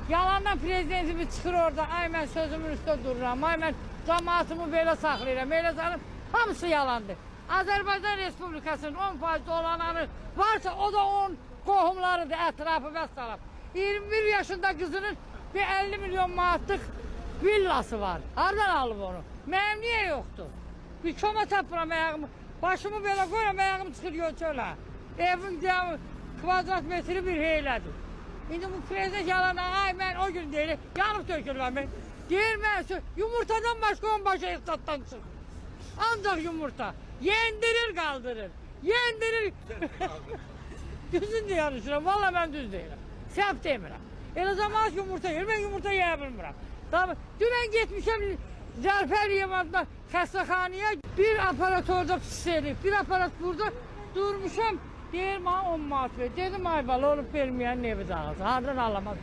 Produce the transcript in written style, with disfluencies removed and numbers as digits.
Yalandan prezidentimiz çıxır orada, ay mən sözümün üstə dururam, ay mən cəmaatımı belə saxlayıram, elə sanırım, hamısı yalandır. Azərbaycan Respublikasının 10% dolananı varsa o da onun qohumlarıdır, ətrafı və salam. 21 yaşında qızının bir 50 milyon manatlıq villası var. Hardan alıb onu? Mənim niyə yoxdur? Bir koma tapıram ayağımı, başımı belə qoyuram, ayağım çıxır çölə. Evim kvadrat metri bir heylədir. İndi bu prezident yalan, ay mən o gün deyir, yanıb tökülməm mən. Deyir mən, yumurtadan başqa onun başı iqtatdan çıxır. Ancaq yumurta. Yendirir, qaldırır. Yendirir. Düzün deyirəm, valla mən düz deyirəm. Səhv demirəm. Elə zaman yumurta yer, mən yumurta yeyə bilmirəm. Dünən getmişəm Zərfər Yeman'da xəstəxanaya, bir aparat orada pis eləyib, bir aparat burada durmuşam. Deyir, bana 10 manat ver. Dedim, ay bala, olub verməyən evi dağılsın. Hardan alamaz.